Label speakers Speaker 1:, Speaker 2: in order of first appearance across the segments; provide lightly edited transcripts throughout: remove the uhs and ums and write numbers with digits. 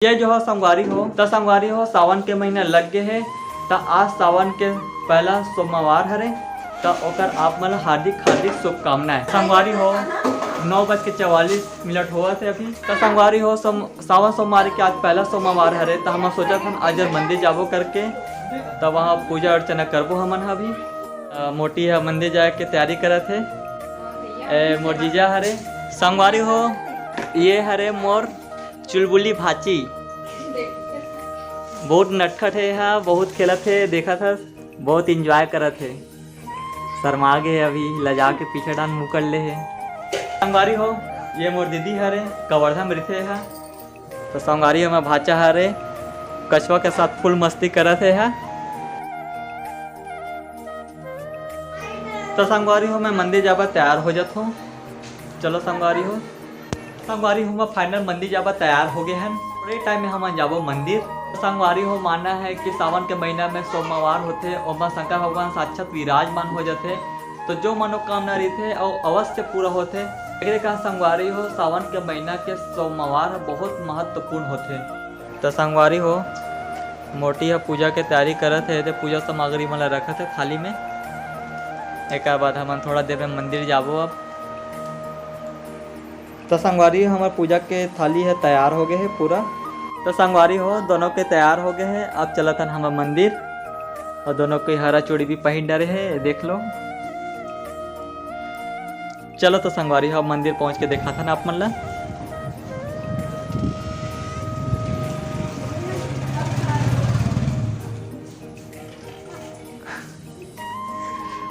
Speaker 1: ये जो है संगवारी हो तो संगवारी हो सावन के महीना लग गए है तो आज सावन के पहला सोमवार हरे तो ओकर आप मन हार्दिक हार्दिक शुभकामनाएं। संगवारी हो 9:44 हुआ थे अभी तो संगवारी हो सावन सोमवार के आज पहला सोमवार हरे तो हम सोचा था आज मंदिर जाबो करके तो वहाँ पूजा अर्चना करबो हमन अभी मोटी है मंदिर जाए के तैयारी करे थे मोर जीजा हरे। संगवारी हो ये हरे मोर चुलबुली भाची बहुत नटखट है यहाँ, बहुत खेलत है, देखा था बहुत इंजॉय करत है। शर्मा गए अभी लजा के पीछे डान मुँह कर ले है। संगवारी हो ये मोर दीदी हरे कवर्धा में रहते है तो संगवारी हो मैं भाचा हरे कछुआ के साथ फुल मस्ती करत है यहाँ। तो संगवारी हो मैं मंदिर जाबा तैयार हो जाता हूँ। चलो संगवारी हो मैं फाइनल मंदिर जाबा तैयार हो गए हैं। थोड़े टाइम में हम जाबो मंदिर। संगवारी हो मानना है कि सावन के महीना में सोमवार होते और शंकर भगवान साक्षात विराजमान हो जाते तो जो मनोकामना रहते और अवश्य पूरा होते। का संगवारी हो सावन के महीना के सोमवार बहुत महत्वपूर्ण होते। तो संगवारी हो मोटी है पूजा के तैयारी करत है तो पूजा सामग्री मतलब रखत है थाली में। एक बाद हम थोड़ा देर में मंदिर जाबो अब। तो संगवारी हो हमारे पूजा के थाली है तैयार हो गए है पूरा। तो संगवारी हो दोनों के तैयार हो गए हैं। अब चला था हम मंदिर और दोनों के हरा चूड़ी भी पहन डरे है देख लो। चलो तो संगवारी हो मंदिर पहुंच के देखा था ना आप मन ला।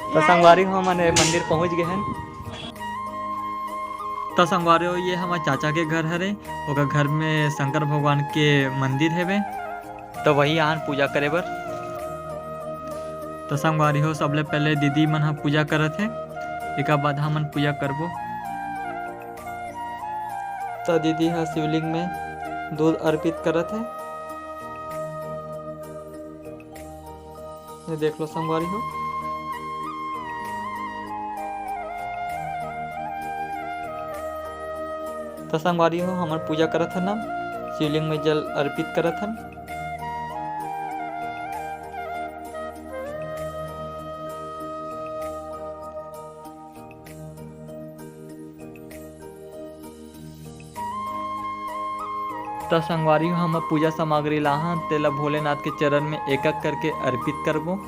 Speaker 1: तो संगवारी हो मैंने मंदिर पहुंच गए हैं। तो संगवारी हो ये हमारे चाचा के घर हरे ओकर घर में शंकर भगवान के मंदिर है तो वही आन पूजा करे बर। तो संगवारी हो सबले पहले दीदी मन हम पूजा करत है एक बाद हमन पूजा करबो। तो दीदी हा शिवलिंग में दूध अर्पित करत है ये देख लो संगवारी हो। तो संगवारी हो हमार पूजा करत हन शिवलिंग में जल अर्पित करत हन। तो संगवारी हो हम पूजा सामग्री लाहा तेला भोलेनाथ के चरण में एक एक करके अर्पित करबो।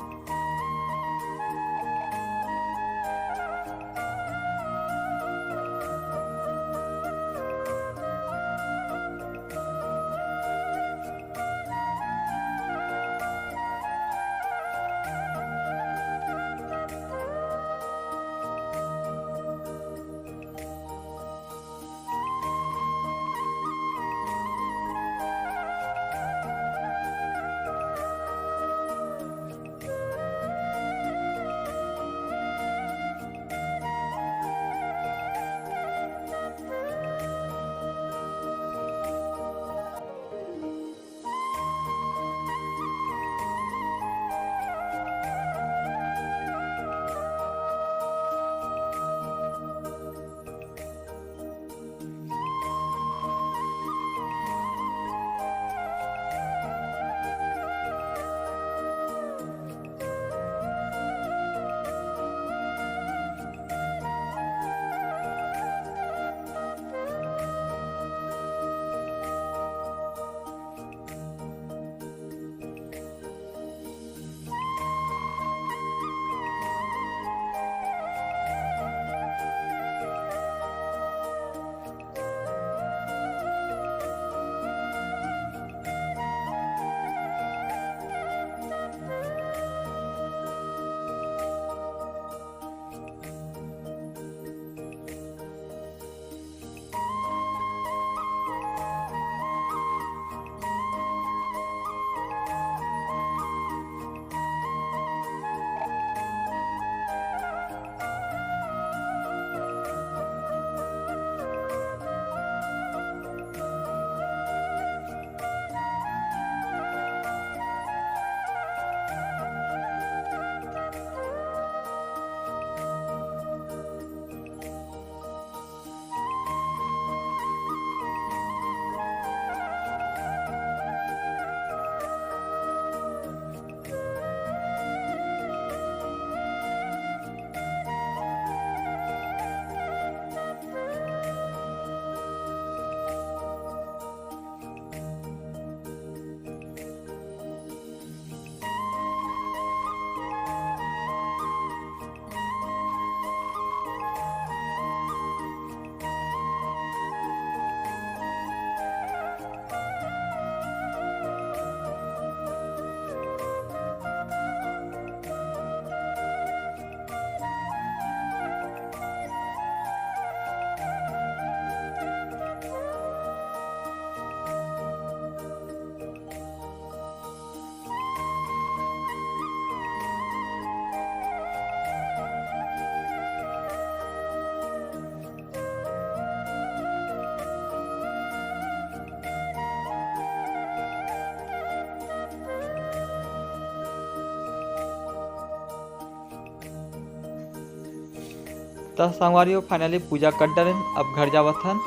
Speaker 1: तो संगवारी हो फाइनली पूजा कर डरे अब घर जावत हन।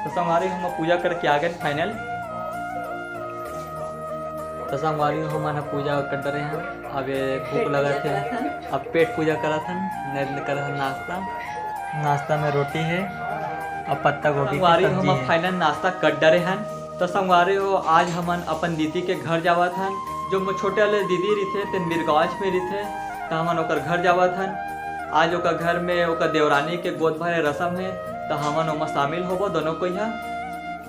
Speaker 1: तो संगवारी हम पूजा करके आ गए फाइनल। तो संगवारी हम पूजा कर रहे हैं। अब भूख लगा थे अब पेट पूजा करा था नहीं करा था नाश्ता में रोटी है और पत्ता गोभी की सब्जी है। फाइनल नाश्ता कर डरे हैं। तो संगवारी हो आज हम अपन दीदी के घर जावा था। जो छोटे वाले दीदी रही थे तेन बीरगंज में रही थे तो हमन ओकर घर जावा था। आज ओकर घर में ओकर देवरानी के गोद भरे रस्म है तो हमन ओमा शामिल होबो दोनों को यहाँ।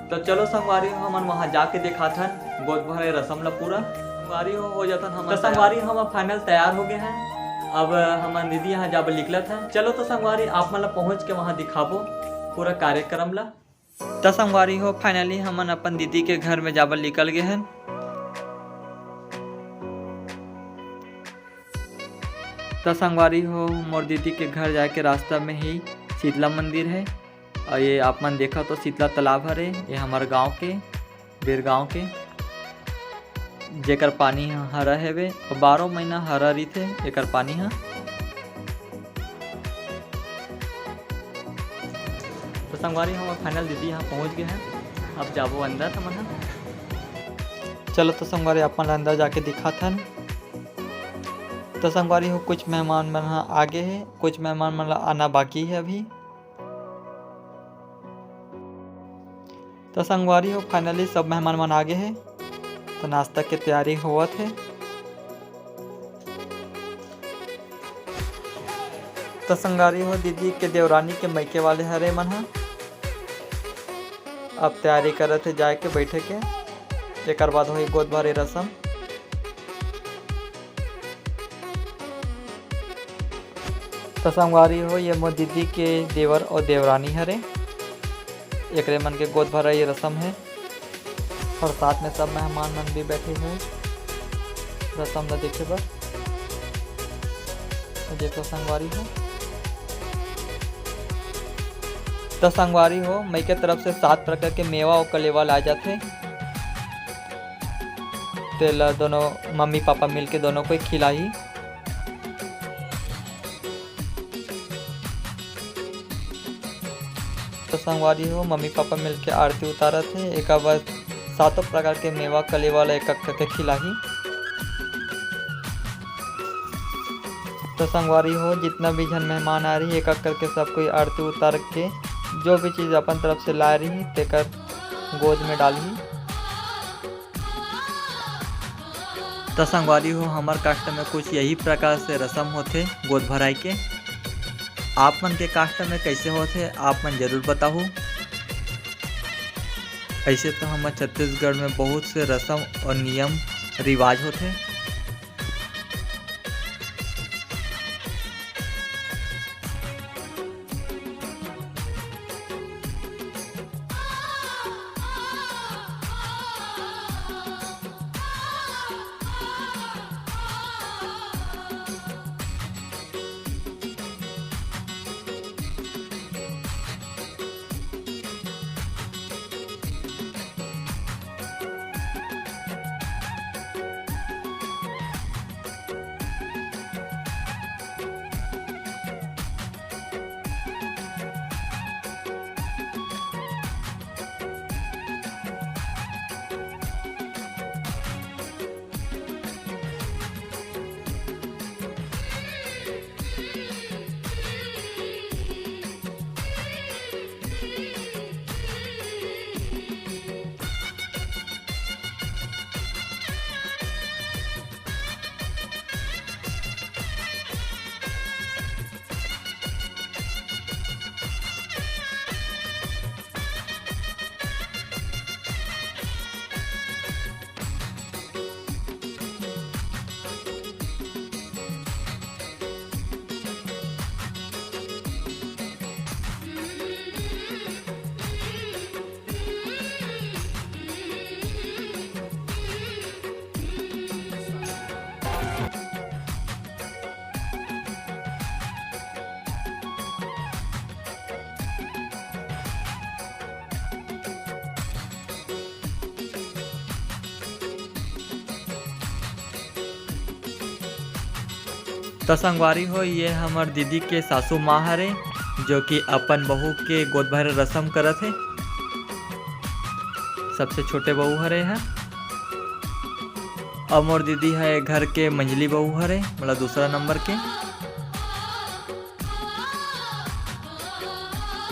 Speaker 1: तो चलो संगवारी हो हमन वहाँ जाके देखा था गोद भरे रस्म ला पूरा संगवारी हो जाता हम। तो संगवारी हम फाइनल तैयार हो गए हैं। अब हमार दीदी यहाँ जाब निकला था। चलो तो संगवारी आप मतलब पहुँच के वहाँ दिखाबो पूरा कार्यक्रम ला। तो संगवारी हो फाइनली हमन अपन दीदी के घर में जाबल निकल गए हैं। तो संगवारी हो मोर दीदी के घर जाके रास्ता में ही शीतला मंदिर है और ये आप मन देखा तो शीतला तालाब हरे। ये हमारे गांव के बीरगांव के जेकर पानी हरा है वे और 12 महीना हरा रही थे एकर पानी है। तो संगवारी हम फाइनल दीदी यहाँ पहुँच गए हैं। अब जाबो अंदर हमन। चलो तो संगवारी अपन अंदर जाके दिखा था। तो संगवारी हो कुछ मेहमान मन आगे है कुछ मेहमान मन आना बाकी है अभी। तो संगवारी हो फाइनली सब मेहमान मन आगे है तो नाश्ता की तैयारी हुआ थे। तो संगवारी हो दीदी के देवरानी के मैके वाले हरे मन है अब तैयारी कर थे जाए के बैठे के। एक बाद हो गोद भरे रस्म। तो संगवारी हो ये मोर दीदी के देवर और देवरानी हरे एक मन के गोद भरा ये रस्म है और साथ में सब मेहमान मन भी बैठे हैं रस्म में देखे बर। देखो संगवारी हो। तो संगवारी हो मई के तरफ से 7 प्रकार के मेवा और कलेवा ला जाते तेल दोनों मम्मी पापा मिलके दोनों को खिलाई। तो संगवारी हो मम्मी पापा मिलके आरती उतारा थे एक बाद 7 प्रकार के मेवा कलेवा ला एक करके खिलाई। तो संगवारी हो जितना भी जन मेहमान आ रही एक करके सब कोई आरती उतार के जो भी चीज़ अपन तरफ से ला रही तेकर गोद में डाली। तो संगवारी हो हमार कास्ट में कुछ यही प्रकार से रस्म होते गोद भराई के। आप मन के कास्ट में कैसे होते आप मन जरूर बताओ। ऐसे तो हमारे छत्तीसगढ़ में बहुत से रस्म और नियम रिवाज होते। तो संगवारी हो ये हमार दीदी के सासू माँ हरे जो कि अपन बहू के गोद भरे रस्म करत है। सबसे छोटे बहू हरे है और मोर दीदी है घर के मंझली बहू हरे मतलब दूसरा नंबर के।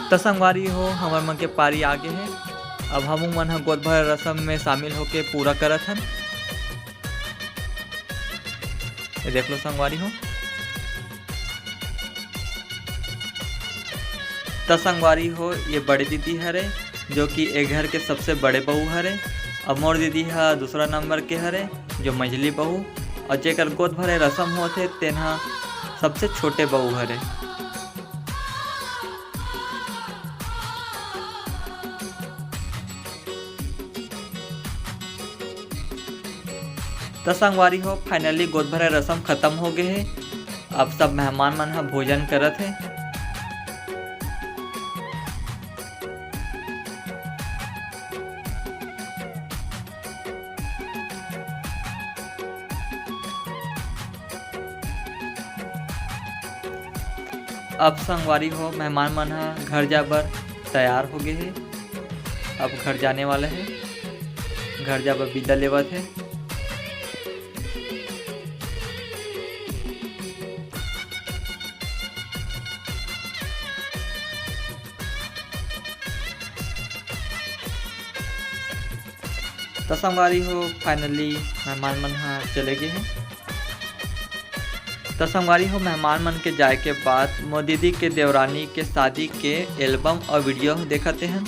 Speaker 1: तो संगवारी हो हमार मन के पारी आगे है। अब हम मन गोद भर रस्म में शामिल होके पूरा करत हन। ये देख लो संगवारी हो। तो संगवारी हो ये बड़े दीदी हरे जो कि एक घर के सबसे बड़े बहू हरे और मोर दीदी है दूसरा नंबर के हरे जो मंझली बहू और जेकर गोद भरे रस्म होते तेना सबसे छोटे बहू हरे। तो संगवारी हो फाइनली गोद भरे रस्म खत्म हो गए है। अब सब मेहमान मन ह भोजन करत है। अब संगवारी हो मेहमान मन ह घर जा बर तैयार हो गए है। अब घर जाने वाले है। घर जा बर विदा लेवत है। तो संगवारी हो फाइनली मेहमान मन हाँ चले गए हैं। तो संगवारी हो मेहमान मन के जाए के बाद मोर दीदी के देवरानी के शादी के एल्बम और वीडियो देखते हैं।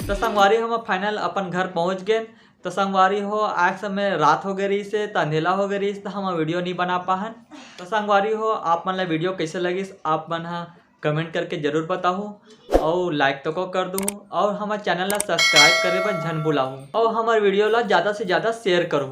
Speaker 1: तो संगवारी हम फाइनल अपन घर पहुंच गए। तो संगवारी हो आज समय रात हो गई से तो अंधेला हो गई तो हम वीडियो नहीं बना पाहन। तो संगवारी हो आप मन ला वीडियो कैसे लगी आप मन कमेंट करके जरूर बताओ और लाइक तो को कर दूँ और हमारे चैनल ला सब्सक्राइब करे बर झन भुलाऊँ और हमारे वीडियो ला ज़्यादा से ज़्यादा शेयर करूँ।